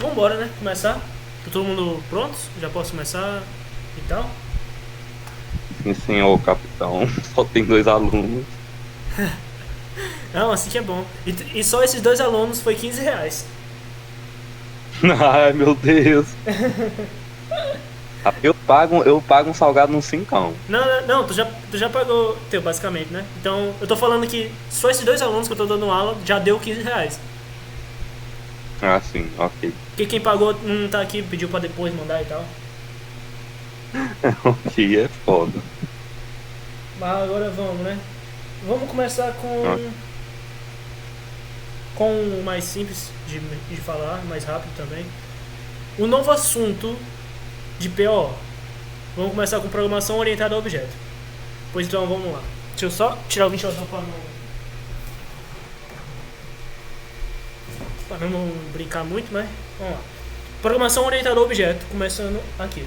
Vambora, né? Começar. Tá todo mundo pronto? Já posso começar e tal? Sim, senhor capitão. Só tem dois alunos. Não, assim que é bom. E só esses dois alunos foi R$ 15. Ai, meu Deus. Eu pago um salgado no cincão. Não, não, não, tu já pagou teu, basicamente, né? Então, eu tô falando que só esses dois alunos que eu tô dando aula já deu R$ 15. Ah, sim, ok. Porque quem pagou não tá aqui, pediu pra depois mandar e tal. O que é foda. Mas agora vamos, né? Vamos começar Ah, com o mais simples de falar, mais rápido também. O novo assunto de PO. Vamos começar com programação orientada a objeto. Pois então, vamos lá. Deixa eu só tirar o ventilador para não brincar muito, mas vamos lá. Programação orientada a objeto, começando aqui.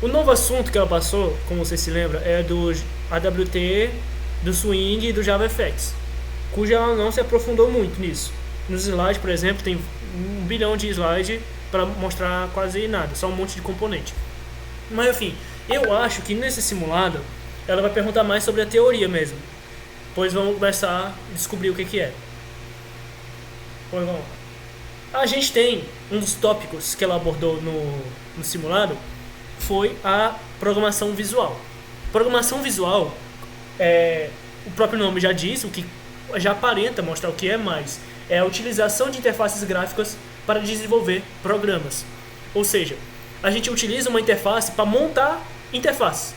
O novo assunto que ela passou, como você se lembra, é do AWT, do Swing e do JavaFX, cuja ela não se aprofundou muito nisso. Nos slides, por exemplo, tem 1 bilhão de slides para mostrar quase nada, só um monte de componente. Mas enfim, eu acho que nesse simulado ela vai perguntar mais sobre a teoria mesmo. Pois vamos começar a descobrir o que é. Pois vamos lá. A gente tem um dos tópicos que ela abordou no simulado foi a programação visual. Programação visual, o próprio nome já diz, o que já aparenta mostrar o que é mais. É a utilização de interfaces gráficas para desenvolver programas. Ou seja, a gente utiliza uma interface para montar interfaces.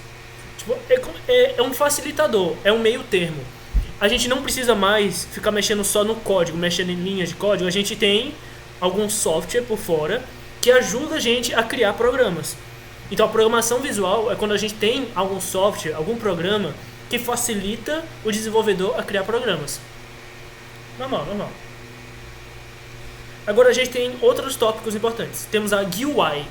Tipo, é um facilitador, é um meio termo. A gente não precisa mais ficar mexendo só no código, mexendo em linhas de código. A gente tem algum software por fora que ajuda a gente a criar programas. Então a programação visual é quando a gente tem algum software, algum programa que facilita o desenvolvedor a criar programas. Normal, normal. Agora a gente tem outros tópicos importantes. Temos a GUI,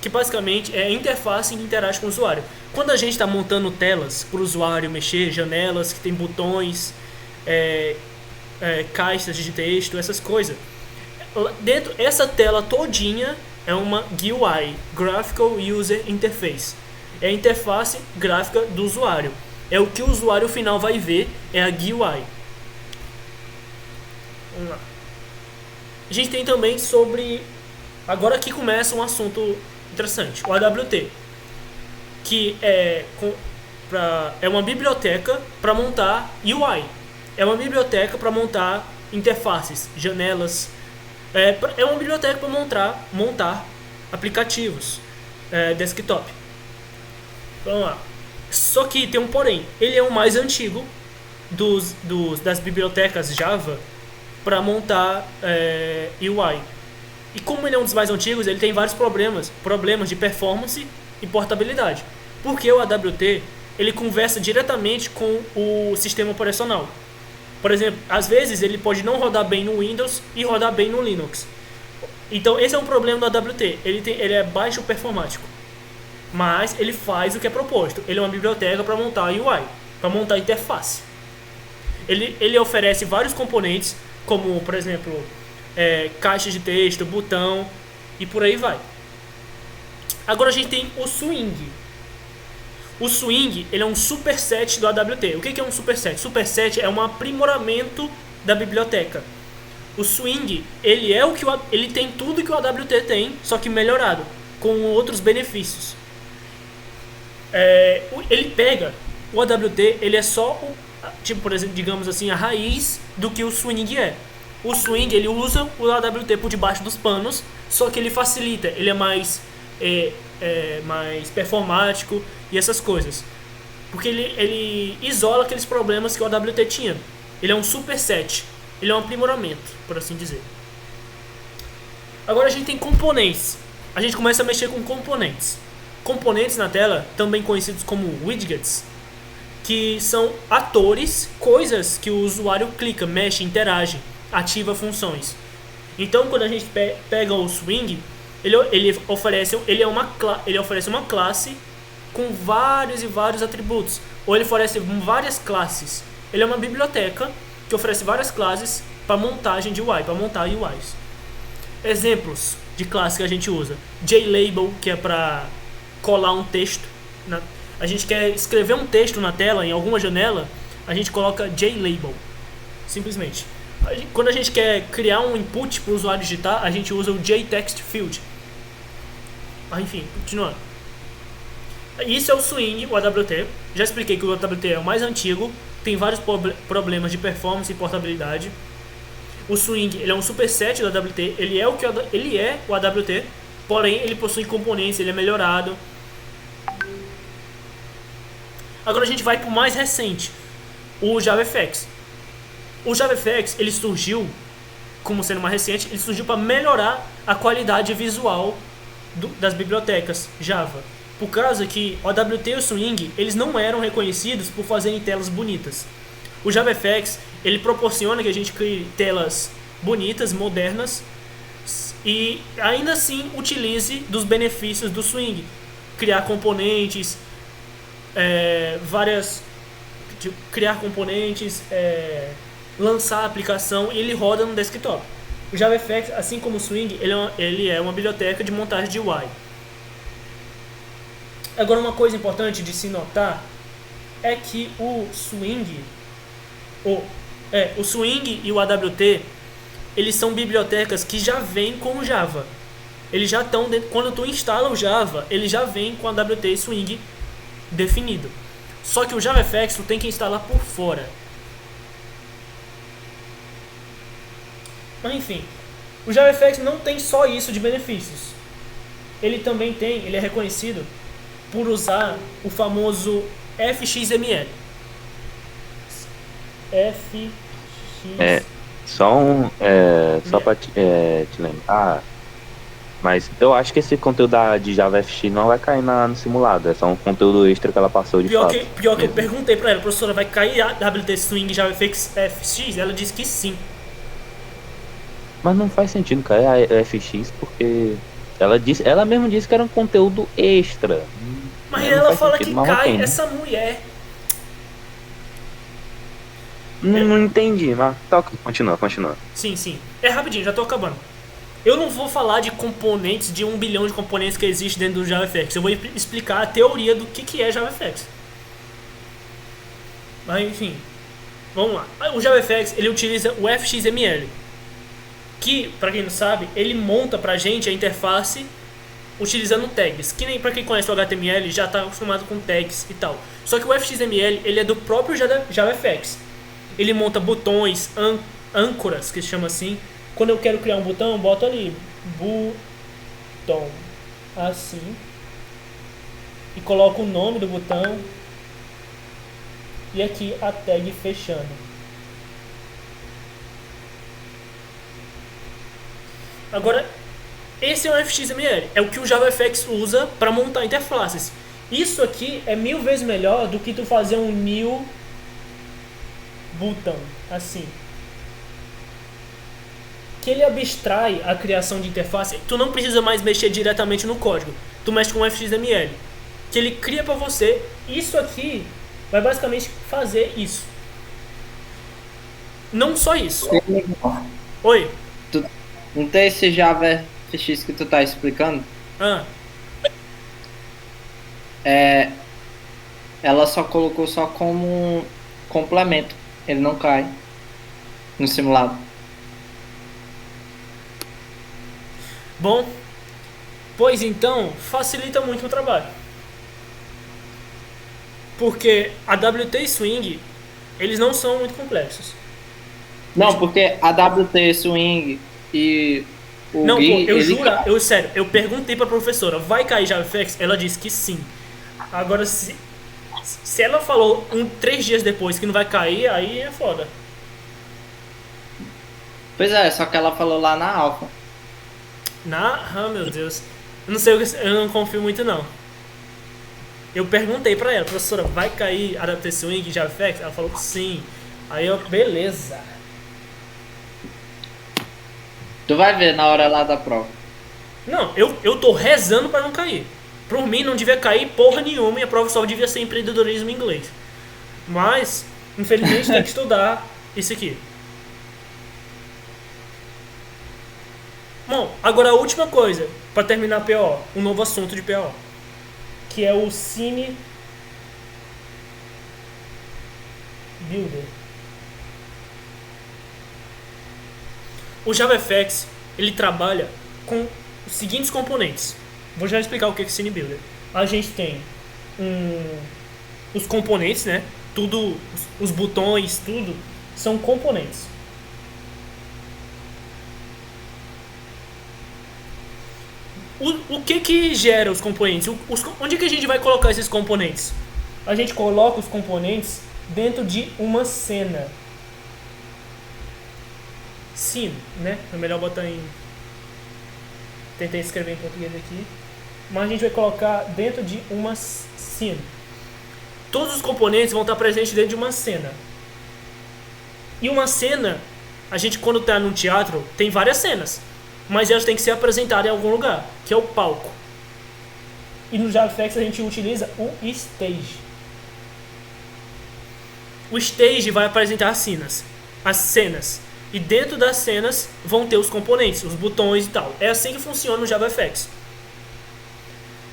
que basicamente é a interface que interage com o usuário. Quando a gente está montando telas para o usuário mexer, janelas que tem botões, caixas de texto, essas coisas, dentro essa tela todinha é uma GUI, Graphical User Interface. É a interface gráfica do usuário. É o que o usuário final vai ver, é a GUI. Vamos lá. A gente tem também sobre... Agora aqui começa um assunto interessante. O AWT, que é uma biblioteca para montar UI. É uma biblioteca para montar interfaces, janelas. É uma biblioteca para montar aplicativos desktop. Vamos lá. Só que tem um porém. Ele é o mais antigo das bibliotecas Java para montar UI. E como ele é um dos mais antigos, ele tem vários problemas de performance e portabilidade. Porque o AWT ele conversa diretamente com o sistema operacional. Por exemplo, às vezes ele pode não rodar bem no Windows e rodar bem no Linux. Então esse é um problema do AWT. Ele é baixo performático, mas ele faz o que é proposto. Ele é uma biblioteca para montar UI, para montar interface. Ele oferece vários componentes, como por exemplo caixas de texto, botão e por aí vai. Agora a gente tem o Swing. O Swing ele é um superset do AWT. O que é um superset? Superset é um aprimoramento da biblioteca. O Swing ele tem tudo que o AWT tem, só que melhorado, com outros benefícios. Ele pega o AWT, ele é só tipo, por exemplo, digamos assim, a raiz do que o Swing é. O Swing ele usa o AWT por debaixo dos panos, só que ele facilita, ele é mais performático e essas coisas. Porque ele isola aqueles problemas que o AWT tinha. Ele é um superset, ele é um aprimoramento, por assim dizer. Agora a gente tem componentes. A gente começa a mexer com componentes. Componentes na tela, também conhecidos como widgets, que são atores, coisas que o usuário clica, mexe, interage, ativa funções. Então quando a gente pega o Swing, ele oferece uma classe com vários e vários atributos, ou ele oferece várias classes. Ele é uma biblioteca que oferece várias classes para montagem de UI, para montar UIs. Exemplos de classe que a gente usa: JLabel, que é para colar um texto. A gente quer escrever um texto na tela, em alguma janela, a gente coloca JLabel, simplesmente. Quando a gente quer criar um input para o usuário digitar, a gente usa o JTextField. Enfim, continuando. Isso é o Swing, o AWT. Já expliquei que o AWT é o mais antigo, tem vários problemas de performance e portabilidade. O Swing, ele é um superset do AWT, ele é o AWT, porém ele possui componentes, ele é melhorado. Agora a gente vai para o mais recente, o JavaFX. O JavaFX, ele surgiu, como sendo mais recente, ele surgiu para melhorar a qualidade visual das bibliotecas Java. Por causa que o AWT e o Swing, eles não eram reconhecidos por fazerem telas bonitas. O JavaFX, ele proporciona que a gente crie telas bonitas, modernas, e ainda assim utilize dos benefícios do Swing. Criar componentes, criar componentes, lançar a aplicação, e ele roda no desktop. O JavaFX, assim como o Swing, ele é uma biblioteca de montagem de UI. Agora, uma coisa importante de se notar é que o Swing e o AWT, eles são bibliotecas que já vêm com o Java. Eles já estão dentro. Quando tu instala o Java, ele já vem com a AWT e Swing definido. Só que o JavaFX tu tem que instalar por fora. Mas enfim, o JavaFX não tem só isso de benefícios. Ele é reconhecido por usar o famoso FXML. Só pra te lembrar. Mas eu acho que esse conteúdo de JavaFX não vai cair no simulado. É só um conteúdo extra que ela passou de fato. Pior que eu perguntei pra ela, professora, vai cair a AWT Swing JavaFX FX? Ela disse que sim. Mas não faz sentido cair a FX, porque ela mesma disse que era um conteúdo extra. Mas ela fala que cai, essa mulher. Não entendi, mas continua. Sim. É rapidinho, já tô acabando. Eu não vou falar de componentes, de 1 bilhão de componentes que existe dentro do JavaFX. Eu vou explicar a teoria do que é JavaFX. Mas enfim, vamos lá. O JavaFX, ele utiliza o FXML, que, pra quem não sabe, ele monta pra gente a interface utilizando tags. Que nem pra quem conhece o HTML já tá acostumado com tags e tal. Só que o FXML, ele é do próprio JavaFX. Ele monta botões, âncoras, que se chama assim. Quando eu quero criar um botão, eu boto ali botão, assim, e coloco o nome do botão e aqui a tag fechando. Agora, esse é o FXML, é o que o JavaFX usa para montar interfaces. Isso aqui é 1000 vezes melhor do que tu fazer um new button, assim. Que ele abstrai a criação de interface. Tu não precisa mais mexer diretamente no código. Tu mexe com o FXML, que ele cria para você. Isso aqui vai basicamente fazer isso. Não só isso. Oi? Não tem esse JavaFX que tu tá explicando? Ela só colocou só como complemento. Ele não cai no simulado. Bom, pois então, facilita muito o trabalho. Porque a AWT e Swing, eles não são muito complexos. Não, porque a AWT, Swing e o não, Gui, pô, eu juro, sério, eu perguntei pra professora, vai cair JavaFX? Ela disse que sim. Agora, se ela falou 3 dias depois que não vai cair, aí é foda. Pois é, só que ela falou lá na alfa. Meu Deus. Eu não sei, eu não confio muito não. Eu perguntei pra ela, professora, vai cair AWT Swing e JavaFX? Ela falou que sim. Aí eu, beleza. Tu vai ver na hora lá da prova. Não, eu tô rezando pra não cair. Por mim não devia cair porra nenhuma e a prova só devia ser empreendedorismo em inglês. Mas, infelizmente, tem que estudar isso aqui. Bom, agora a última coisa, para terminar a PO, um novo assunto de PO, que é o Scene Builder. O JavaFX, ele trabalha com os seguintes componentes. Vou já explicar o que é Scene Builder. A gente tem os componentes, né? Tudo, os botões, tudo são componentes. O que gera os componentes? Onde que a gente vai colocar esses componentes? A gente coloca os componentes dentro de uma cena. Scene, né? É melhor botar em... Tentei escrever em português aqui. Mas a gente vai colocar dentro de uma scene. Todos os componentes vão estar presentes dentro de uma cena. E uma cena, a gente quando está num teatro, tem várias cenas. Mas elas têm que ser apresentadas em algum lugar, que é o palco. E no JavaFX a gente utiliza o stage. O stage vai apresentar as cenas. E dentro das cenas vão ter os componentes, os botões e tal. É assim que funciona no JavaFX.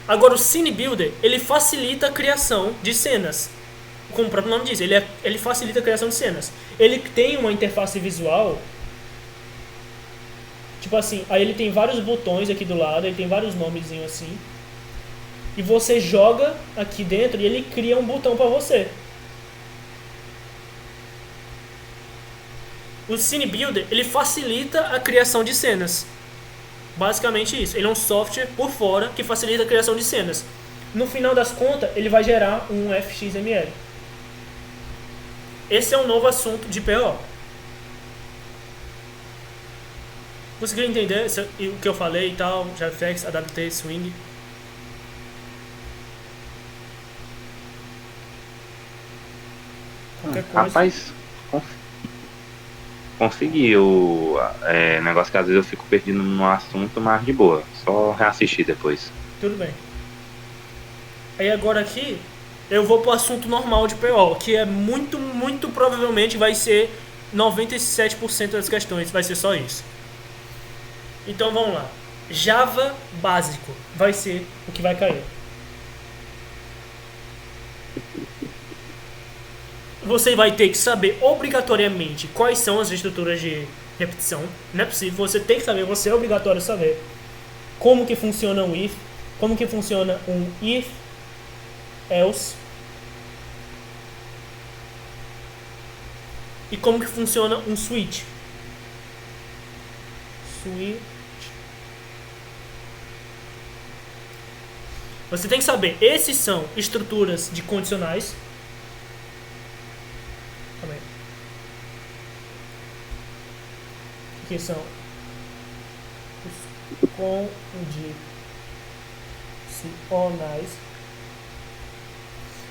Agora o Scene Builder, ele facilita a criação de cenas. Como o próprio nome diz, ele facilita a criação de cenas. Ele tem uma interface visual, tipo assim, aí ele tem vários botões aqui do lado, ele tem vários nomezinhos assim. E você joga aqui dentro e ele cria um botão para você. O Scene Builder, ele facilita a criação de cenas. Basicamente isso. Ele é um software por fora que facilita a criação de cenas. No final das contas, ele vai gerar um FXML. Esse é um novo assunto de PO. Conseguiu entender o que eu falei e tal? JavaFX, AWT, Swing. Qualquer coisa. Rapaz, consegui o negócio que às vezes eu fico perdido no assunto, mas de boa. Só reassistir depois. Tudo bem. Aí agora aqui, eu vou pro assunto normal de PO, que é muito provavelmente vai ser 97% das questões, vai ser só isso. Então vamos lá. Java básico vai ser o que vai cair. Você vai ter que saber obrigatoriamente quais são as estruturas de repetição. Não é possível, você tem que saber, você é obrigatório saber como que funciona um if, como que funciona um if, else e como que funciona um switch. Você tem que saber, esses são estruturas de condicionais. Que são os condicionais.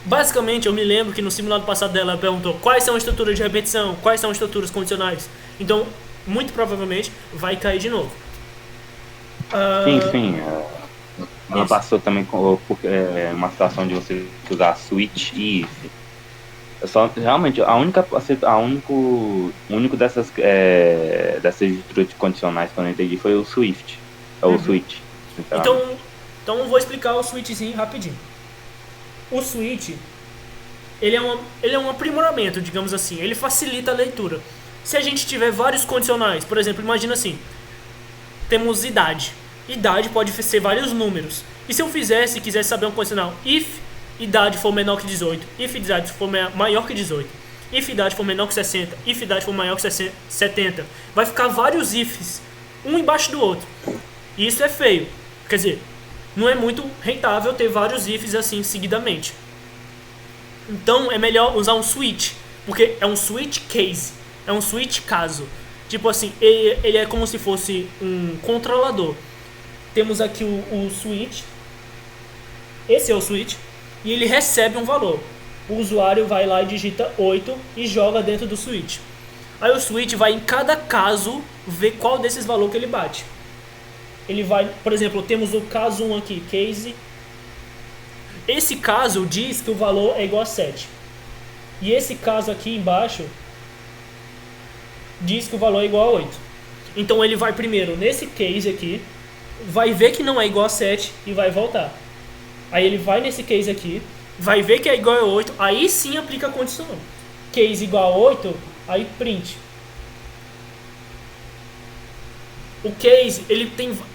Basicamente, eu me lembro que no simulado passado dela ela perguntou quais são as estruturas de repetição, quais são as estruturas condicionais. Então, muito provavelmente, vai cair de novo. Sim. Ela passou também com uma situação de você usar switch e if. Realmente, o único dessas estruturas condicionais que eu não entendi foi o Swift. O switch. Então eu vou explicar o switchzinho rapidinho. O switch, ele é um aprimoramento, digamos assim. Ele facilita a leitura. Se a gente tiver vários condicionais, por exemplo, imagina assim, temos idade. Idade pode ser vários números. E se eu quisesse saber um condicional, if idade for menor que 18, if idade for maior que 18, if idade for menor que 60, if idade for maior que 70, vai ficar vários ifs, um embaixo do outro. E isso é feio. Quer dizer, não é muito rentável ter vários ifs assim seguidamente. Então é melhor usar um switch, porque é um switch case, é um switch caso. Tipo assim, ele é como se fosse um controlador. Temos aqui o switch, esse é o switch, e ele recebe um valor. O usuário vai lá e digita 8 e joga dentro do switch. Aí o switch vai em cada caso ver qual desses valores que ele bate. Ele vai, por exemplo, temos o caso 1 aqui, case. Esse caso diz que o valor é igual a 7. E esse caso aqui embaixo diz que o valor é igual a 8. Então ele vai primeiro nesse case aqui, vai ver que não é igual a 7 e vai voltar. Aí ele vai nesse case aqui, vai ver que é igual a 8, aí sim aplica a condição. Case igual a 8, aí print. O case,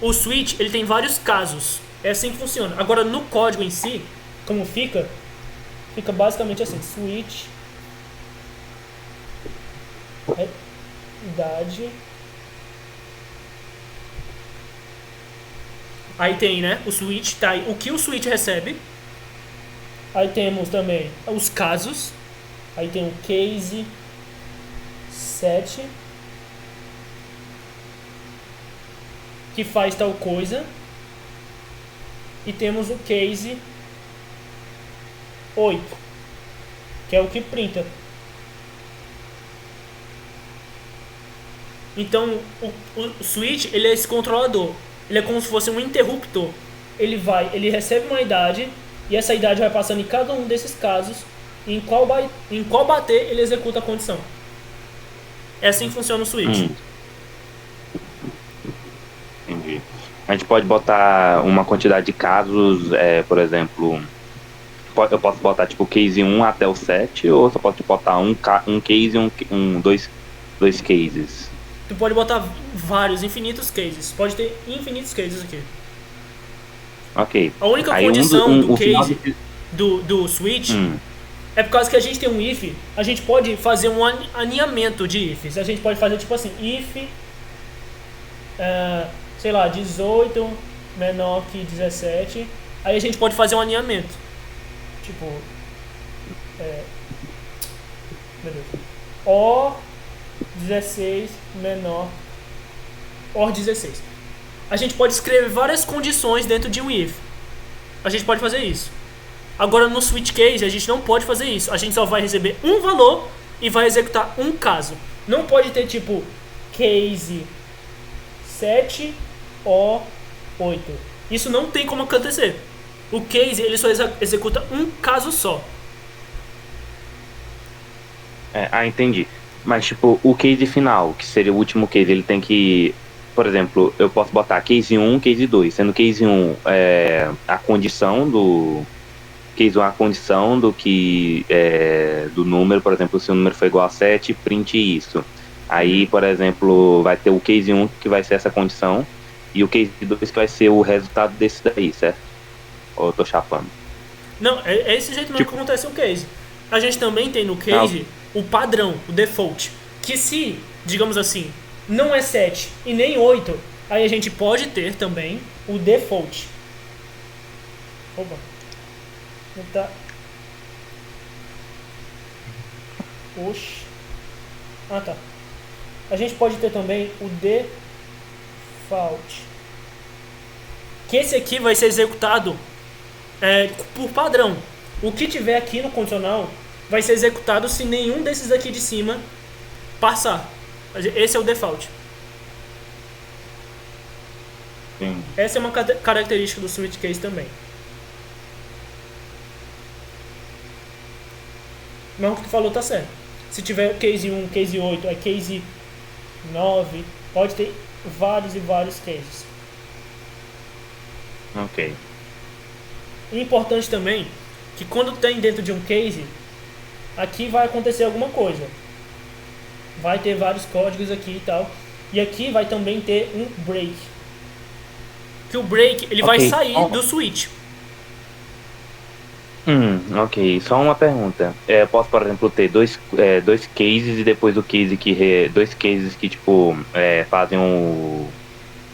o switch, ele tem vários casos. É assim que funciona. Agora no código em si, como fica basicamente assim, switch idade. Aí tem, né, o switch, tá aí o que o switch recebe. Aí temos também os casos. Aí tem o case 7 que faz tal coisa. E temos o case 8, que é o que printa. Então o switch, ele é esse controlador. Ele é como se fosse um interruptor. Ele recebe uma idade e essa idade vai passando em cada um desses casos. E em qual bater, ele executa a condição. É assim que funciona o switch. Entendi. A gente pode botar uma quantidade de casos, por exemplo, eu posso botar tipo case 1 até o 7, ou só posso botar um case e dois cases? Tu pode botar vários, infinitos cases. Pode ter infinitos cases aqui. Ok. A única Aí condição do case final do switch é por causa que a gente tem um if, a gente pode fazer um alinhamento de ifs. A gente pode fazer tipo assim, if, sei lá, 18 menor que 17. Aí a gente pode fazer um alinhamento. Tipo, beleza. Or 16 menor or 16. A gente pode escrever várias condições dentro de um if. A gente pode fazer isso. Agora no switch case a gente não pode fazer isso. A gente só vai receber um valor e vai executar um caso. Não pode ter tipo case 7 or 8. Isso não tem como acontecer. O case ele só executa um caso só. Entendi. Mas tipo, o case final, que seria o último case, ele tem que... Por exemplo, eu posso botar case 1, case 2. Sendo case 1 a condição do... Case 1 a condição do que... do número, por exemplo, se o número for igual a 7, print isso. Aí, por exemplo, vai ter o case 1 que vai ser essa condição. E o case 2 que vai ser o resultado desse daí, certo? Ou eu tô chapando? Não, é esse jeito mesmo que acontece o case. A gente também tem no case o padrão, o default. Que se, digamos assim, não é 7 e nem 8, aí a gente pode ter também o default. Opa. Tá. Oxi. Ah, tá. A gente pode ter também o default. Que esse aqui vai ser executado por padrão. O que tiver aqui no condicional vai ser executado se nenhum desses aqui de cima passar. Esse é o default. Sim. Essa é uma característica do switch case também. Mas o que tu falou tá certo. Se tiver case 1, case 8, case 9, pode ter vários e vários cases. Ok. E importante também que quando tem dentro de um case, aqui vai acontecer alguma coisa. Vai ter vários códigos aqui e tal. E aqui vai também ter um break. Que o break ele vai sair do switch. Ok, só uma pergunta. Eu posso, por exemplo, ter dois cases e depois do case dois cases que tipo fazem algum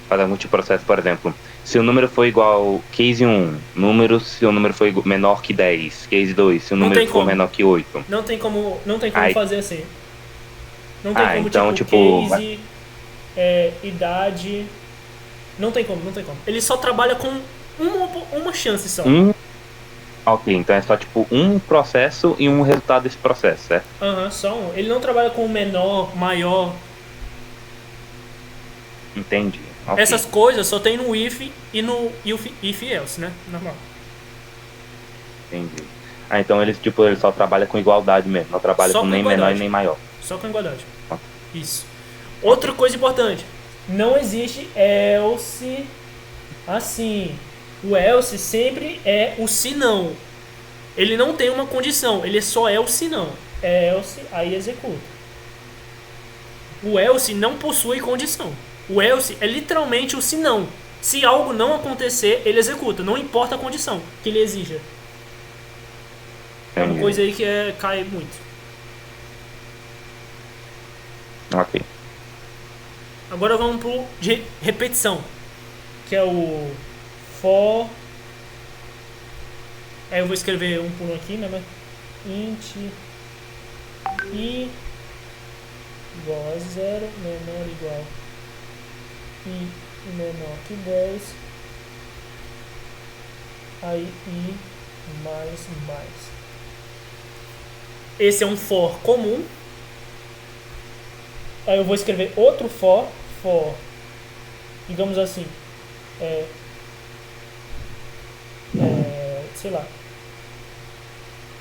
tipo de processo, por exemplo. Se o número for igual case 1, se o número for menor que 10, case 2, se o número for menor que 8. Não tem como fazer assim. Não tem como então, case, idade. Não tem como. Ele só trabalha com uma chance só. Ok, então é só tipo um processo e um resultado desse processo, certo? Só um. Ele não trabalha com menor, maior. Entendi. Okay. Essas coisas só tem no if e no if else, né? Normal. Entendi. Então ele só trabalha com igualdade mesmo, não trabalha com nem menor e nem maior. Só com igualdade. Okay. Isso. Outra coisa importante. Não existe else assim. O else sempre é o se não. Ele não tem uma condição, ele só é o se não. Else, aí executa. O else não possui condição. O else é literalmente o se não. Se algo não acontecer, ele executa. Não importa a condição que ele exija. É uma Entendi. coisa aí que cai muito. Ok. Agora vamos pro de repetição, que é o for. Aí eu vou escrever um por um aqui, né? Mas int i igual a 0 menor ou igual i menor que 10. Aí i mais. Esse é um for comum. Aí eu vou escrever outro for, digamos assim, sei lá,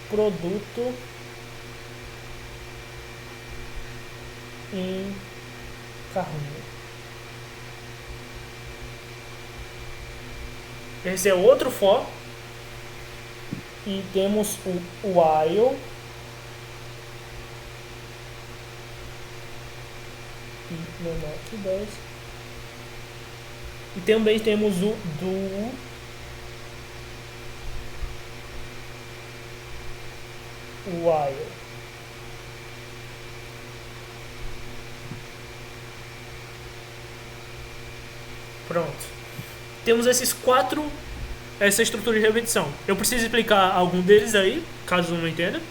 produto em carrinho. Esse é outro for. E temos o while e menor que 10. E também temos o do while. Pronto. Temos essa estrutura de repetição. Eu preciso explicar algum deles aí, caso não entenda.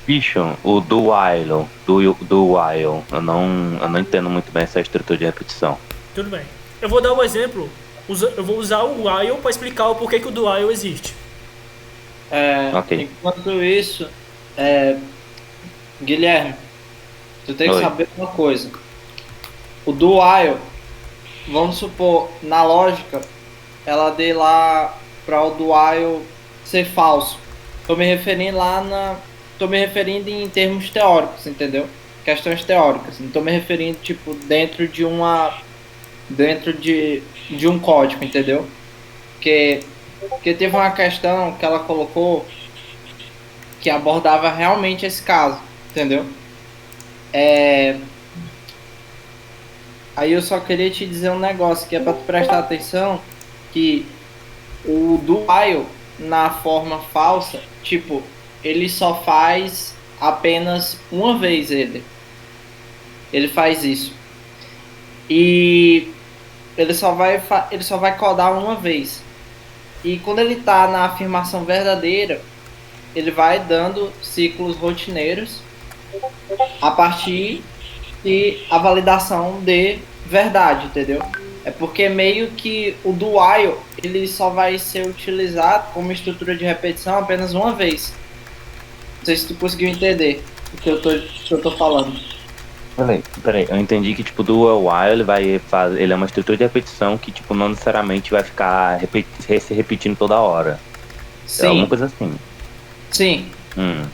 Bicho, o do while, do while, eu não entendo muito bem essa estrutura de repetição. Tudo bem. Eu vou dar um exemplo. Eu vou usar o while para explicar o porquê que o do while existe. Ok. Enquanto isso, Guilherme, tu tem que Oi. saber uma coisa. O do while, vamos supor, na lógica, ela dê lá para o do while ser falso. Tô me referindo em termos teóricos, entendeu? Questões teóricas. Não tô me referindo tipo dentro de um código, entendeu? Porque teve uma questão que ela colocou que abordava realmente esse caso, entendeu? Aí eu só queria te dizer um negócio que é para tu prestar atenção, que o do while na forma falsa, tipo, ele só faz apenas uma vez ele faz isso. E ele só vai codar uma vez. E quando ele está na afirmação verdadeira, ele vai dando ciclos rotineiros a partir de a validação de verdade, entendeu? É porque meio que o do while ele só vai ser utilizado como estrutura de repetição apenas uma vez. Não sei se tu conseguiu entender o que eu tô falando. Peraí, eu entendi que tipo do while ele é uma estrutura de repetição que tipo não necessariamente vai ficar se repetindo toda hora. É alguma Sim, coisa assim. sim. Hum.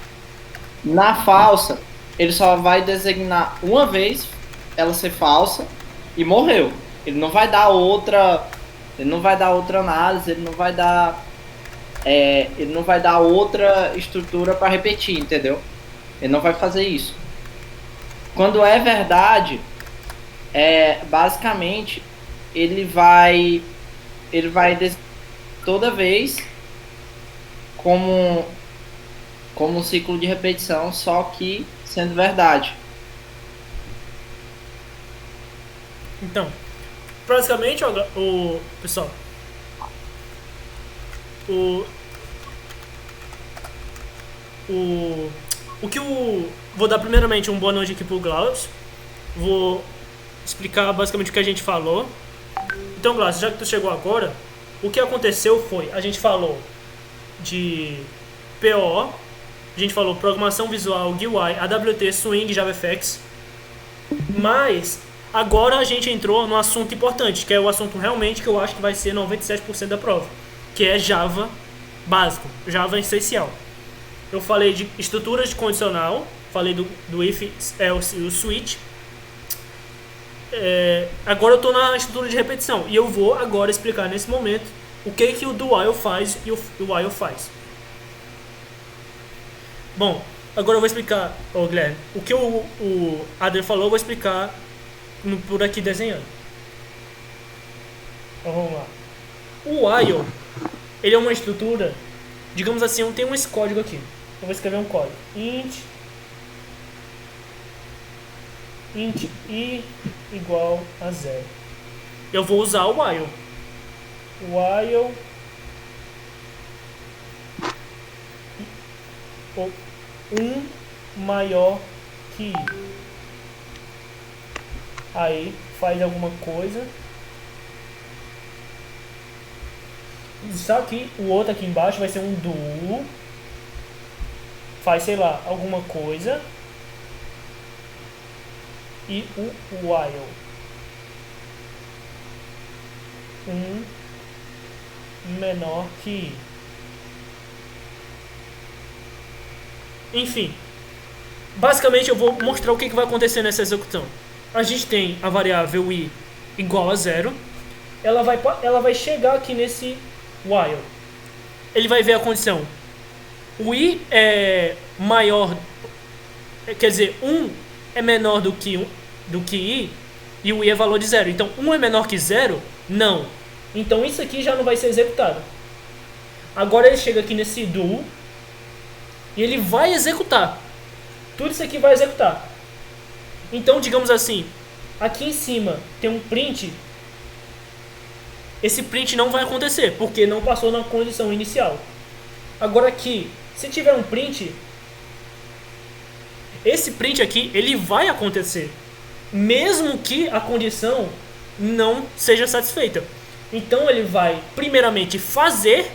Na falsa, ele só vai designar uma vez ela ser falsa e morreu. Ele não vai dar outra análise, ele não vai dar outra estrutura para repetir, entendeu? Ele não vai fazer isso. Quando é verdade, basicamente ele vai toda vez como um ciclo de repetição, só que sendo verdade. Então, basicamente, o pessoal, o que vou dar primeiramente uma boa noite aqui pro Glaucio. Vou explicar basicamente o que a gente falou. Então, Glaucio, já que tu chegou agora, o que aconteceu foi, a gente falou de PO, a gente falou programação visual, GUI, AWT, Swing, JavaFX, mas agora a gente entrou no assunto importante, que é o assunto realmente que eu acho que vai ser 97% da prova, que é Java básico, Java essencial. Eu falei de estruturas de condicional, falei do if, else e o switch. agora eu estou na estrutura de repetição e eu vou agora explicar nesse momento o que o do while faz e o while faz. Bom, agora eu vou explicar, Guilherme, o que o Adrian falou, eu vou explicar por aqui desenhando. Então vamos lá. O while, ele é uma estrutura, digamos assim, eu tenho esse código aqui. Eu vou escrever um código. Int I igual a 0. Eu vou usar o while. While 1 maior que I. Aí faz alguma coisa. Só que o outro aqui embaixo vai ser um do. Faz, sei lá, alguma coisa. E o while 1 menor que I. Enfim, basicamente eu vou mostrar o que vai acontecer nessa execução. A gente tem a variável I igual a 0. Ela vai chegar aqui nesse while. Ele vai ver a condição. O I é maior, quer dizer, 1 é menor do que I e o I é valor de 0. Então 1 é menor que 0? Não. Então isso aqui já não vai ser executado. Agora ele chega aqui nesse do e ele vai executar. Tudo isso aqui vai executar. Então, digamos assim, aqui em cima tem um print. Esse print não vai acontecer, porque não passou na condição inicial. Agora aqui, se tiver um print, esse print aqui, ele vai acontecer, mesmo que a condição não seja satisfeita. Então ele vai primeiramente fazer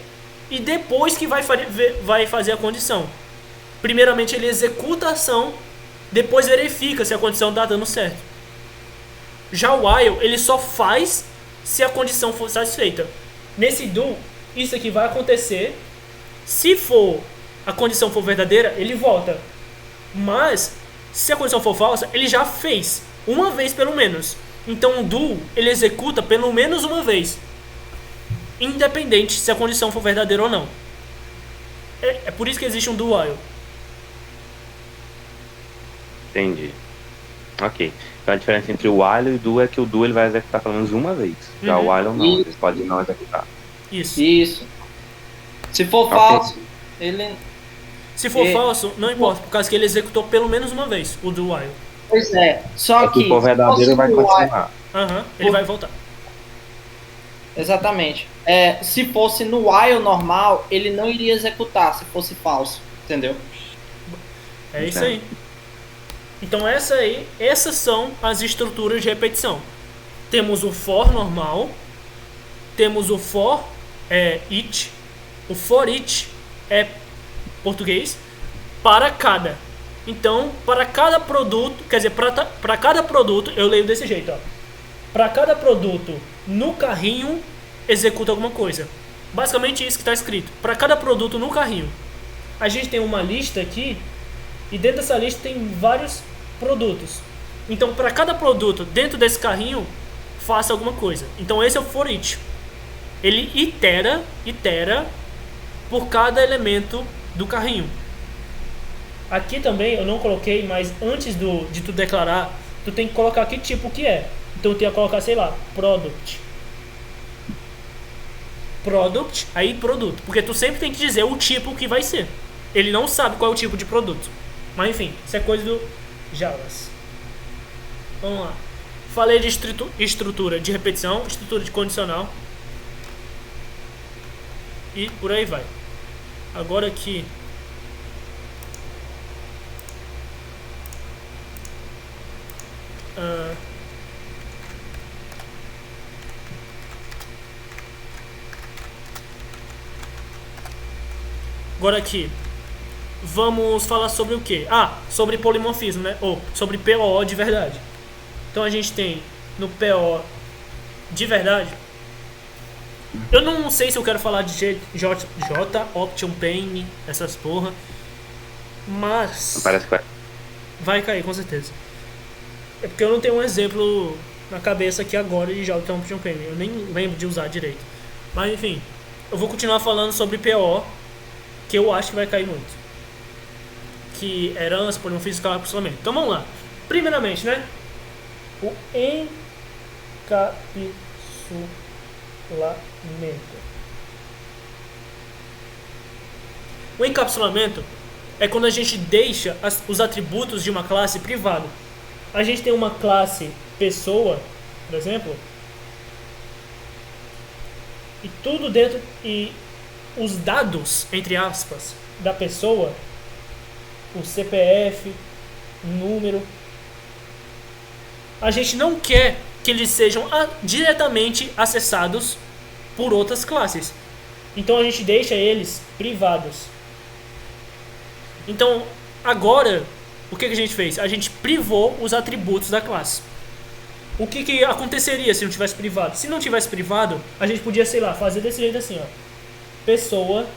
e depois que vai fazer a condição. Primeiramente ele executa a ação, depois verifica se a condição está dando certo. Já o while, ele só faz se a condição for satisfeita. Nesse do, isso aqui vai acontecer. Se a condição for verdadeira, ele volta. Mas, se a condição for falsa, ele já fez. Uma vez pelo menos. Então o do, ele executa pelo menos uma vez. Independente se a condição for verdadeira ou não. É por isso que existe um do while. Entendi. Ok. Então a diferença entre o while e o do é que o do ele vai executar pelo menos uma vez. Já o while não, ele pode não executar. Isso. Se for falso, ele... Se for falso, não importa, por causa que ele executou pelo menos uma vez o do while. Pois é, só que... Se for verdadeiro, vai continuar. Ele vai voltar. Exatamente. Se fosse no while normal, ele não iria executar se fosse falso, entendeu? É isso aí. Então essas são as estruturas de repetição. Temos o for normal, temos o for each, o for each é português, para cada. Então, para cada produto, quer dizer, para cada produto, eu leio desse jeito, ó. Para cada produto no carrinho, executa alguma coisa. Basicamente isso que está escrito. Para cada produto no carrinho. A gente tem uma lista aqui, e dentro dessa lista tem vários produtos. Então, para cada produto dentro desse carrinho, faça alguma coisa. Então, esse é o for each. Ele itera por cada elemento do carrinho. Aqui também eu não coloquei, mas antes de tu declarar, tu tem que colocar que tipo que é. Então tu ia colocar, sei lá, product, aí produto. Porque tu sempre tem que dizer o tipo que vai ser. Ele não sabe qual é o tipo de produto. Mas enfim, isso é coisa do Javas. Vamos lá. Falei de estrutura de repetição, estrutura de condicional. E por aí vai. Agora aqui... Agora aqui, vamos falar sobre o que? Sobre polimorfismo, né? Ou sobre PO de verdade. Então a gente tem no PO de verdade. Eu não sei se eu quero falar de J, Option Pain, essas porra. Mas... Parece que vai. Vai cair, com certeza. É porque eu não tenho um exemplo na cabeça aqui agora de Java Competition Claim. Eu nem lembro de usar direito. Mas enfim, eu vou continuar falando sobre PO, que eu acho que vai cair muito. Que é herança, polimorfismo, encapsulamento. Então vamos lá. Primeiramente, né? O encapsulamento. O encapsulamento é quando a gente deixa os atributos de uma classe privado. A gente tem uma classe pessoa, por exemplo, e tudo dentro, e os dados, entre aspas, da pessoa, o CPF, número, a gente não quer que eles sejam diretamente acessados por outras classes. Então a gente deixa eles privados. Então, agora, o que a gente fez? A gente privou os atributos da classe. O que aconteceria se não tivesse privado? Se não tivesse privado, a gente podia, sei lá, fazer desse jeito assim, ó. Pessoa.cpf.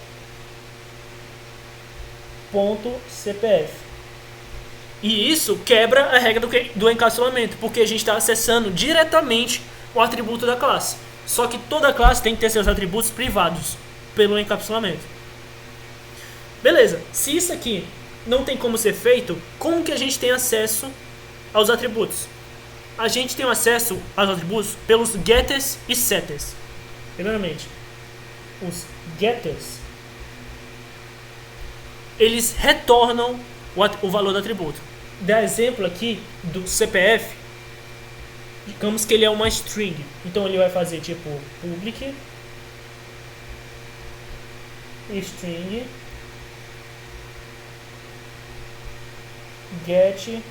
E isso quebra a regra do encapsulamento, porque a gente está acessando diretamente o atributo da classe. Só que toda classe tem que ter seus atributos privados pelo encapsulamento. Beleza, se isso aqui não tem como ser feito, como que a gente tem acesso aos atributos? A gente tem acesso aos atributos pelos getters e setters. Primeiramente, os getters, eles retornam o valor do atributo. Dá exemplo aqui do CPF, digamos que ele é uma string. Então ele vai fazer tipo public string get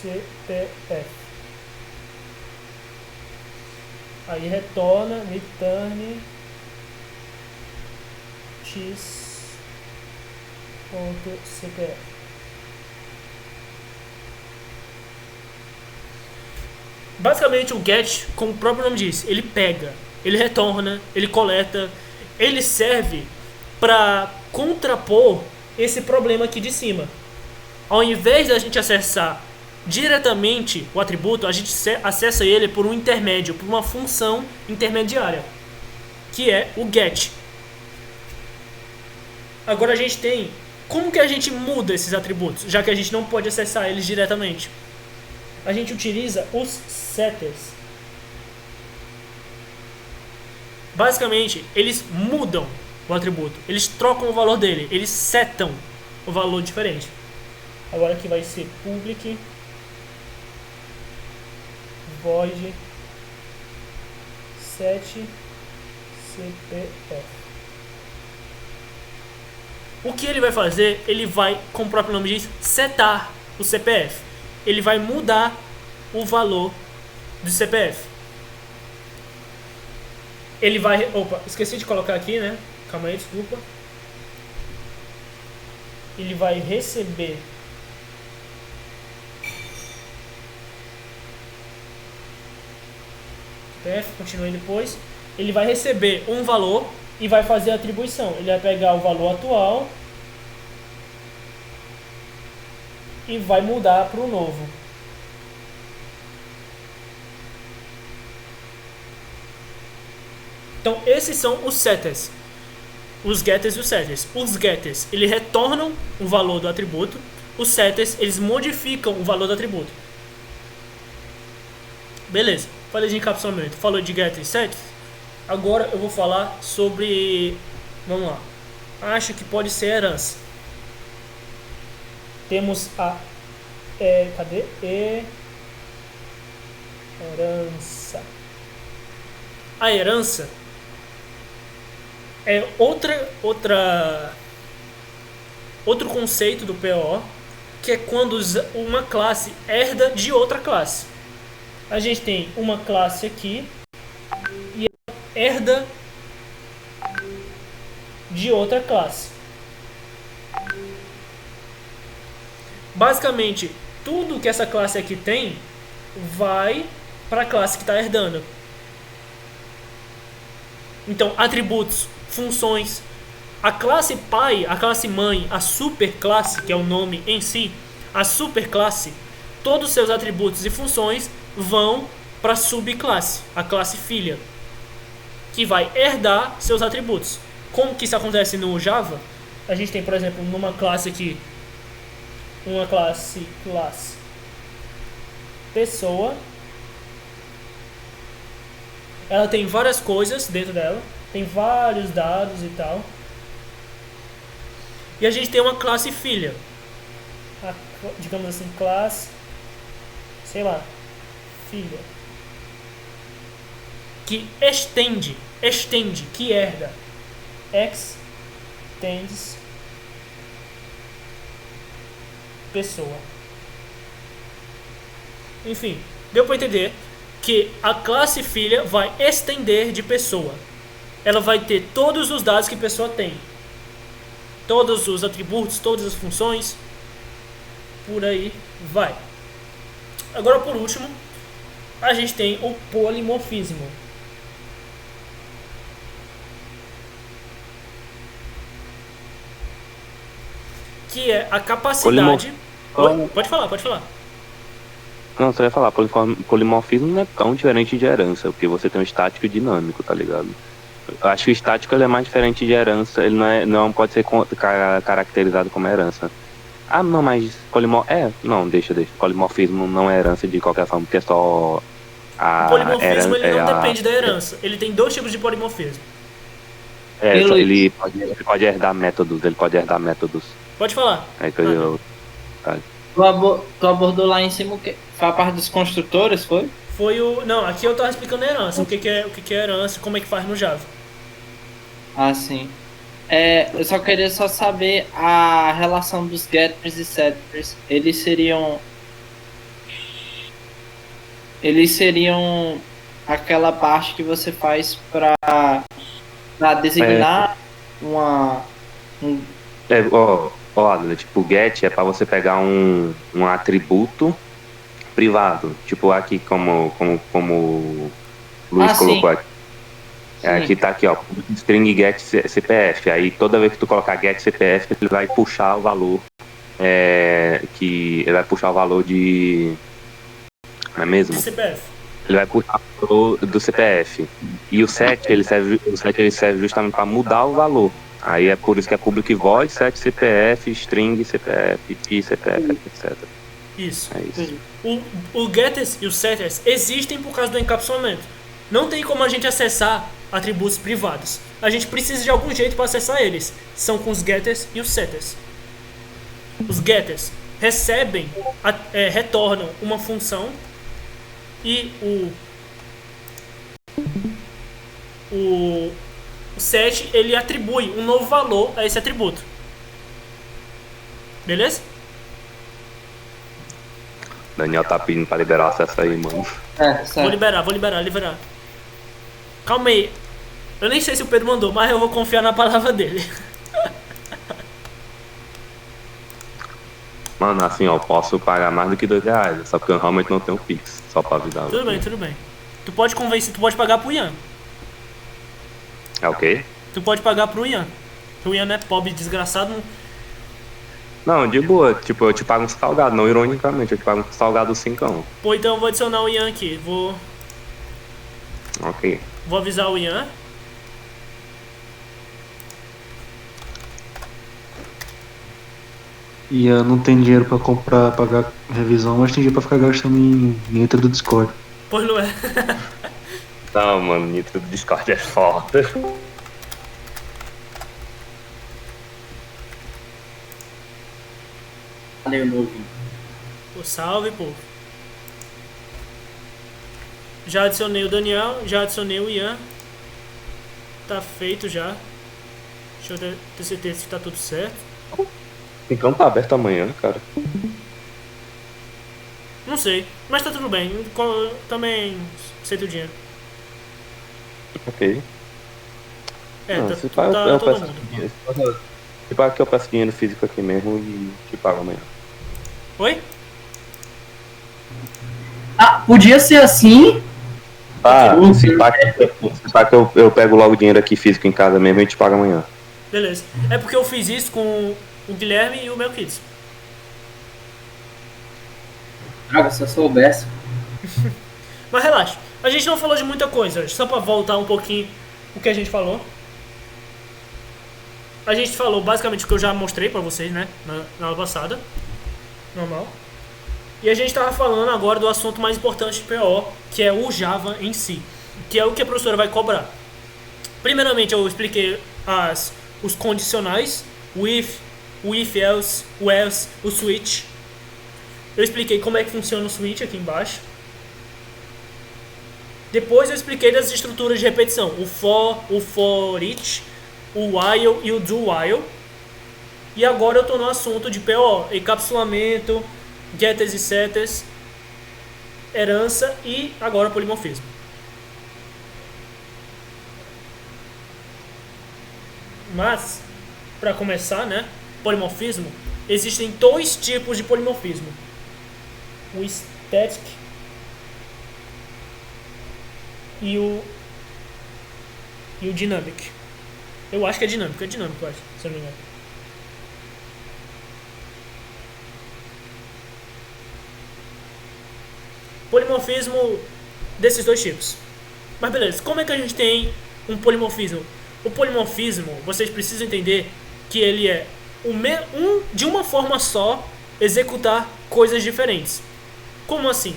CPF. Aí retorna return x.cpf. Basicamente o get, como o próprio nome diz, ele pega, ele retorna, ele coleta, ele serve para contrapor esse problema aqui de cima. Ao invés da gente acessar diretamente o atributo, a gente acessa ele por um intermédio, por uma função intermediária, que é o get. Agora a gente tem como que a gente muda esses atributos, já que a gente não pode acessar eles diretamente. A gente utiliza os setters. Basicamente, eles mudam o atributo, eles trocam o valor dele, eles setam o valor diferente. Agora aqui vai ser public void set cpf. O que ele vai fazer? Ele vai, como o próprio nome diz, setar o CPF. Ele vai mudar o valor do CPF. Ele vai... Opa, esqueci de colocar aqui, né? Calma aí, desculpa. Ele vai receber CPF, continue depois. Ele vai receber um valor e vai fazer a atribuição. Ele vai pegar o valor atual e vai mudar para o novo. Então esses são os setters, os getters e os setters. Os getters, eles retornam o valor do atributo. Os setters, eles modificam o valor do atributo. Beleza, falei de encapsulamento, falou de getters e setters. Agora eu vou falar sobre, vamos lá, acho que pode ser herança. Temos a cadê? Herança. A herança é outro conceito do PO, que é quando uma classe herda de outra classe. A gente tem uma classe aqui e herda de outra classe. Basicamente, tudo que essa classe aqui tem vai para a classe que está herdando. Então, atributos, funções, a classe pai, a classe mãe, a superclasse, que é o nome em si, a superclasse, todos os seus atributos e funções vão para a subclasse, a classe filha, que vai herdar seus atributos. Como que isso acontece no Java? A gente tem, por exemplo, numa classe aqui, uma classe pessoa. Ela tem várias coisas dentro dela, tem vários dados e tal. E a gente tem uma classe filha, digamos assim, classe, sei lá, filha, que estende, que herda, extends pessoa. Enfim, deu para entender que a classe filha vai estender de pessoa. Ela vai ter todos os dados que a pessoa tem, todos os atributos, todas as funções, por aí vai. Agora, por último, a gente tem o polimorfismo. Que é a capacidade... Oi? Pode falar. Não, você vai falar, polimorfismo não é tão diferente de herança, porque você tem um estático e dinâmico, tá ligado? Eu acho que o estático ele é mais diferente de herança, ele não pode ser caracterizado como herança. Ah, não, mas deixa. Polimorfismo não é herança de qualquer forma, porque é só a o polimorfismo ele não depende a... da herança. Ele tem dois tipos de polimorfismo. Ele pode herdar métodos, Pode falar. Tu abordou lá em cima o que? Foi a parte dos construtores, foi? Foi o... Não, aqui eu tava explicando a herança. O que é herança, como é que faz no Java. Ah, sim. Eu só queria saber a relação dos getters e setters. Eles seriam aquela parte que você faz para designar Adler, tipo, get é para você pegar um atributo privado, tipo aqui como o Luiz colocou aqui. Aqui tá aqui, ó, string get CPF. Aí toda vez que tu colocar get CPF, ele vai puxar o valor ele vai puxar o valor de... Não é mesmo? CPF. Ele vai puxar o valor do CPF. E o set ele serve justamente para mudar o valor. Aí é por isso que é public void, set CPF, string CPF, pi CPF, etc. Isso. É isso. O getters e os setters existem por causa do encapsulamento. Não tem como a gente acessar atributos privados. A gente precisa de algum jeito para acessar eles. São com os getters e os setters. Os getters retornam uma função e o set ele atribui um novo valor a esse atributo. Beleza? Daniel tá pedindo pra liberar o acesso aí, mano. Vou liberar. Calma aí. Eu nem sei se o Pedro mandou, mas eu vou confiar na palavra dele. Mano, assim, ó, eu posso pagar mais do que R$2, só porque eu realmente não tenho Pix, só pra avisar. Tudo bem. Tu pode pagar pro Ian. É o quê? Tu pode pagar pro Ian. O Ian é pobre, desgraçado. Não, de boa, tipo, eu te pago um salgado, não ironicamente, eu te pago um salgado 5. Pô, então eu vou adicionar o Ian aqui. Ok. Vou avisar o Ian. Ian não tem dinheiro pra pagar revisão, mas tem dinheiro pra ficar gastando em nitro do Discord. Pois não é. Não, mano, nitro do Discord é foda. Valeu, novo. Pô, salve, povo. Já adicionei o Daniel, já adicionei o Ian. Tá feito já. Deixa eu ter certeza que tá tudo certo. Então tá aberto amanhã, cara. Não sei, mas tá tudo bem. Também aceito o dinheiro. Ok. Não, tá todo mundo. Tipo, aqui eu peço dinheiro físico aqui mesmo e te pago amanhã. Oi? Ah, podia ser assim. Se pá que eu pego logo o dinheiro aqui físico em casa mesmo e te pago amanhã. Beleza. É porque eu fiz isso com o Guilherme e o Melquides. Droga, se eu soubesse. Mas relaxa, a gente não falou de muita coisa hoje, só pra voltar um pouquinho o que a gente falou. A gente falou basicamente o que eu já mostrei pra vocês, né, na aula passada. Normal. E a gente tava falando agora do assunto mais importante do PO, que é o Java em si, que é o que a professora vai cobrar. Primeiramente eu expliquei os condicionais, o if else, o else, o switch. Eu expliquei como é que funciona o switch aqui embaixo. Depois eu expliquei das estruturas de repetição, o for each, o while e o do while. E agora eu tô no assunto de PO, encapsulamento, getters e setters, herança e agora polimorfismo. Mas, para começar, né, polimorfismo, existem dois tipos de polimorfismo. O static e o dynamic. Eu acho que é dinâmico, eu acho, se eu não me engano. Polimorfismo desses dois tipos. Mas beleza, como é que a gente tem um polimorfismo? O polimorfismo, vocês precisam entender que ele é de uma forma só executar coisas diferentes. Como assim?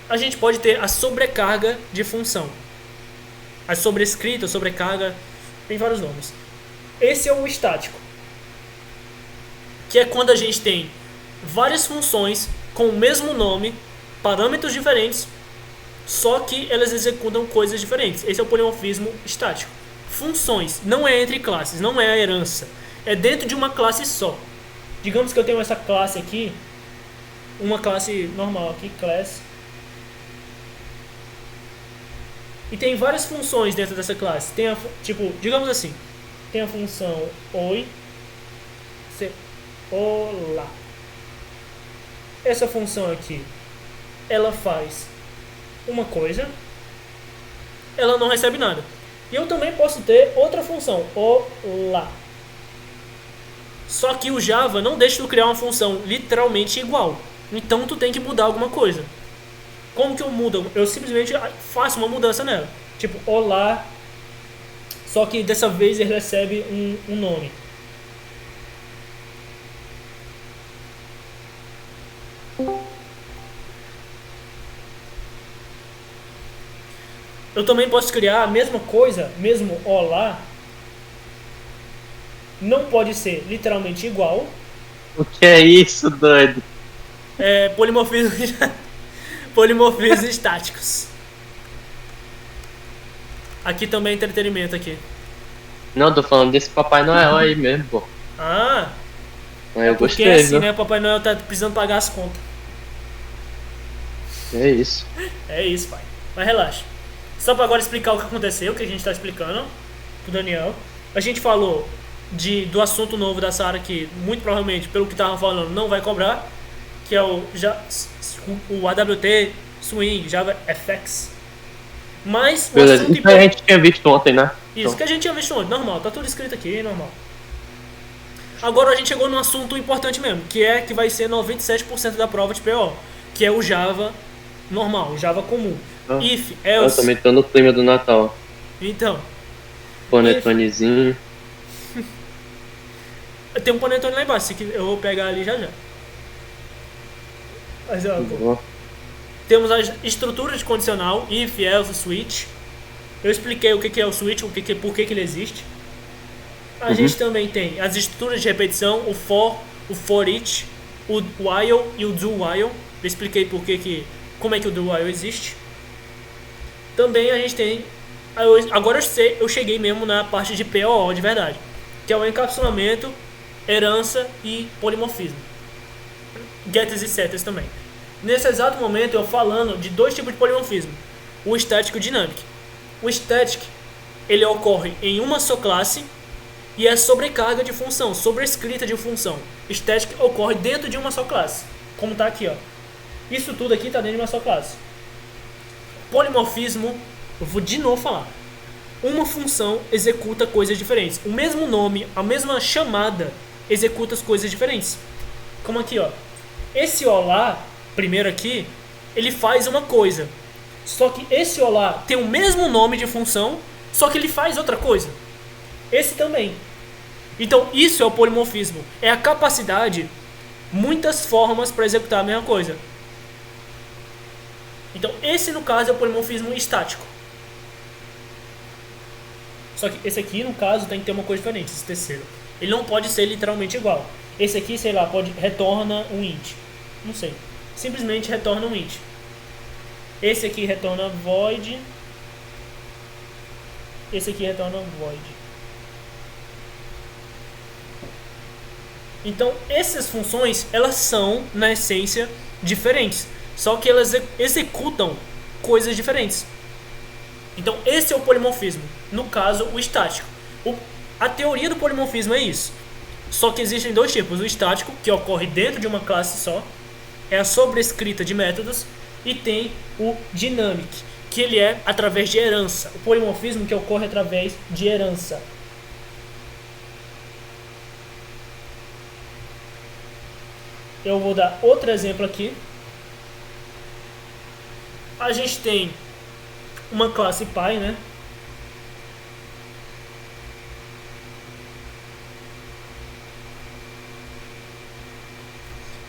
A gente pode ter a sobrecarga de função. A sobrescrita, a sobrecarga, tem vários nomes. Esse é o estático, que é quando a gente tem várias funções com o mesmo nome, parâmetros diferentes, só que elas executam coisas diferentes. Esse é o polimorfismo estático. Funções, não é entre classes, não é a herança, é dentro de uma classe só. Digamos que eu tenho essa classe aqui, uma classe normal aqui, class, e tem várias funções dentro dessa classe. Tem tipo, digamos assim, tem a função oi, olá. Essa função aqui, ela faz uma coisa, ela não recebe nada. E eu também posso ter outra função, olá. Só que o Java não deixa tu criar uma função literalmente igual. Então tu tem que mudar alguma coisa. Como que eu mudo? Eu simplesmente faço uma mudança nela. Tipo, olá. Só que dessa vez ele recebe um nome. Eu também posso criar a mesma coisa, mesmo olá. Não pode ser literalmente igual. O que é isso, doido? É polimorfismos estáticos. Aqui também é entretenimento aqui. Não, tô falando desse Papai Noel aí mesmo, pô. Ah, Eu porque gostei, assim, viu? né? Papai Noel tá precisando pagar as contas. É isso. É isso, pai. Mas relaxa. Só pra agora explicar o que aconteceu, o que a gente tá explicando pro Daniel. A gente falou do assunto novo da Sara que muito provavelmente, pelo que tava falando, não vai cobrar, que é o AWT Swing Java FX. Mas o Beleza, assunto isso a gente tinha visto ontem, né? Isso que a gente tinha visto ontem, normal, tá tudo escrito aqui, normal. Agora a gente chegou num assunto importante mesmo, que vai ser 97% da prova de PO, que é o Java normal, o Java comum. If, Eu else. também tô no clima do Natal. Então, Panetonezinho. tem um panetone lá embaixo, que eu vou pegar ali já. Mas, ó, Ó, temos as estruturas de condicional, if, else, switch. Eu expliquei o que é o switch, por que ele existe. A gente também tem as estruturas de repetição, o for each, o while e o do while. Eu expliquei como é que o do while existe. Também a gente tem, agora eu cheguei mesmo na parte de POO de verdade, que é o encapsulamento, herança e polimorfismo. Getters e setters também. Nesse exato momento eu falando de dois tipos de polimorfismo, o static e o dynamic. O static, ele ocorre em uma só classe e é sobrecarga de função, sobrescrita de função. Static ocorre dentro de uma só classe, como está aqui, ó. Isso tudo aqui está dentro de uma só classe. Polimorfismo, eu vou de novo falar. Uma função executa coisas diferentes. O mesmo nome, a mesma chamada, executa as coisas diferentes. Como aqui, ó. Esse olá, primeiro aqui, ele faz uma coisa. Só que esse olá tem o mesmo nome de função, só que ele faz outra coisa. Esse também. Então isso é o polimorfismo. É a capacidade, muitas formas para executar a mesma coisa. Então esse no caso é o polimorfismo estático. Só que esse aqui no caso tem que ter uma coisa diferente, esse terceiro. Ele não pode ser literalmente igual. Esse aqui, sei lá, retorna um int. Não sei. Simplesmente retorna um int. Esse aqui retorna void. Esse aqui retorna void. Então, essas funções, elas são, na essência, diferentes. Só que elas executam coisas diferentes. Então, esse é o polimorfismo. No caso, o estático. A teoria do polimorfismo é isso. Só que existem dois tipos. O estático, que ocorre dentro de uma classe só. É a sobrescrita de métodos. E tem o dynamic, que ele é através de herança. O polimorfismo que ocorre através de herança. Eu vou dar outro exemplo aqui. A gente tem uma classe pai, né?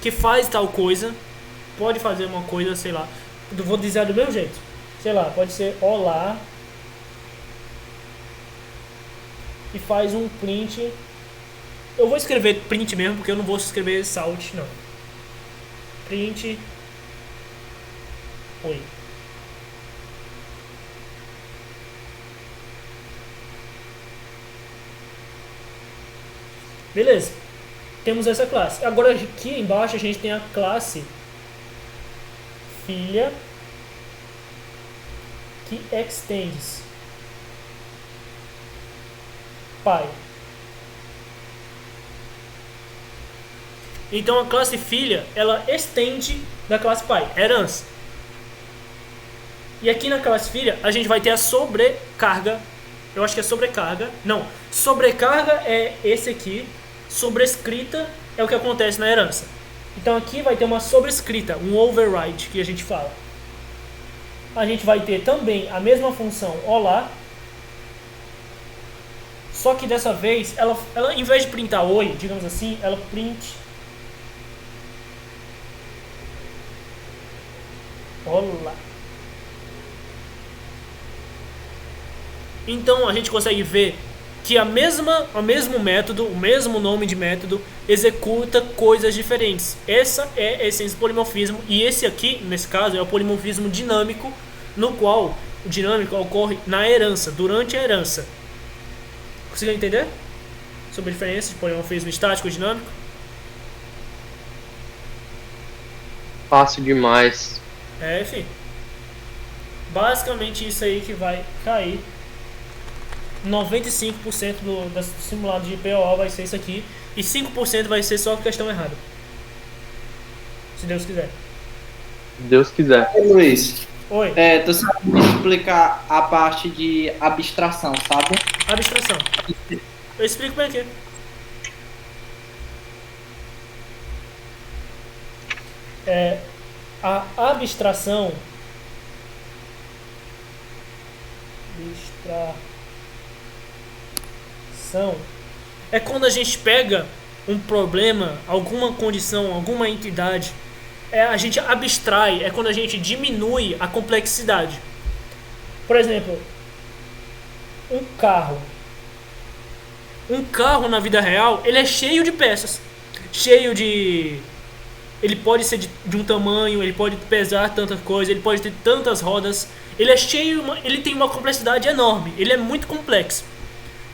Que faz tal coisa. Pode fazer uma coisa, sei lá. Eu vou dizer do mesmo jeito. Sei lá, pode ser olá. E faz um print. Eu vou escrever print mesmo, porque eu não vou escrever salt, não. Print. Oi. Beleza. Temos essa classe. Agora aqui embaixo a gente tem a classe filha que extends pai. Então a classe filha, ela estende da classe pai, herança. E aqui na classe filha a gente vai ter a sobrecarga. Eu acho que é sobrecarga. Não, sobrecarga é esse aqui. Sobrescrita é o que acontece na herança. Então aqui vai ter uma sobrescrita, um override que a gente fala. A gente vai ter também a mesma função olá. Só que dessa vez, ela em vez de printar oi, digamos assim, ela print olá. Então a gente consegue ver que o mesmo método, o mesmo nome de método, executa coisas diferentes. Essa é a essência do polimorfismo. E esse aqui, nesse caso, é o polimorfismo dinâmico, no qual o dinâmico ocorre na herança, durante a herança. Conseguiu entender? Sobre a diferença de polimorfismo estático e dinâmico? Fácil demais. É, enfim. Basicamente isso aí que vai cair. 95% do simulado de POO vai ser isso aqui. E 5% vai ser só questão errada. Se Deus quiser. Deus quiser. Luiz, Oi. tu sabe me explicar a parte de abstração, sabe? Abstração. Eu explico bem aqui. A abstração é quando a gente pega um problema, alguma condição, alguma entidade, a gente abstrai, é quando a gente diminui a complexidade. Por exemplo, um carro na vida real, ele é cheio de peças, ele pode ser de um tamanho, ele pode pesar tanta coisa, ele pode ter tantas rodas, ele tem uma complexidade enorme, ele é muito complexo.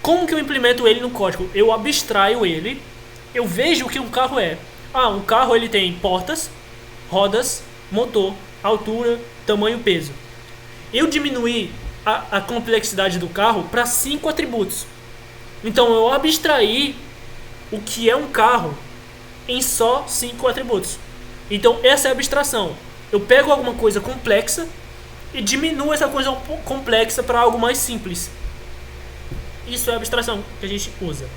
Como que eu implemento ele no código? Eu abstraio ele, eu vejo o que um carro é. Um carro ele tem portas, rodas, motor, altura, tamanho, peso. Eu diminuí a complexidade do carro para 5 atributos. Então eu abstraí o que é um carro em só 5 atributos. Então essa é a abstração. Eu pego alguma coisa complexa e diminuo essa coisa complexa para algo mais simples. Isso é a abstração que a gente usa.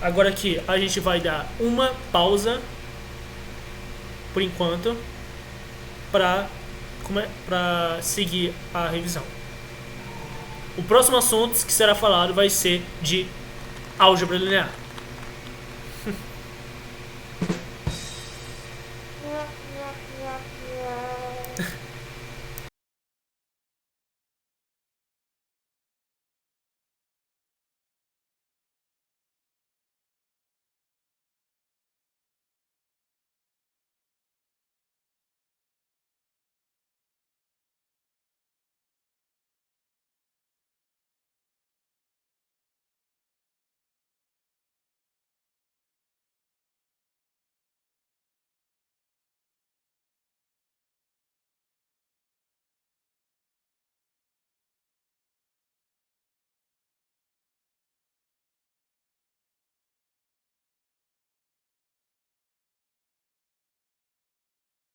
Agora aqui a gente vai dar uma pausa por enquanto, para seguir a revisão. O próximo assunto que será falado vai ser de álgebra linear.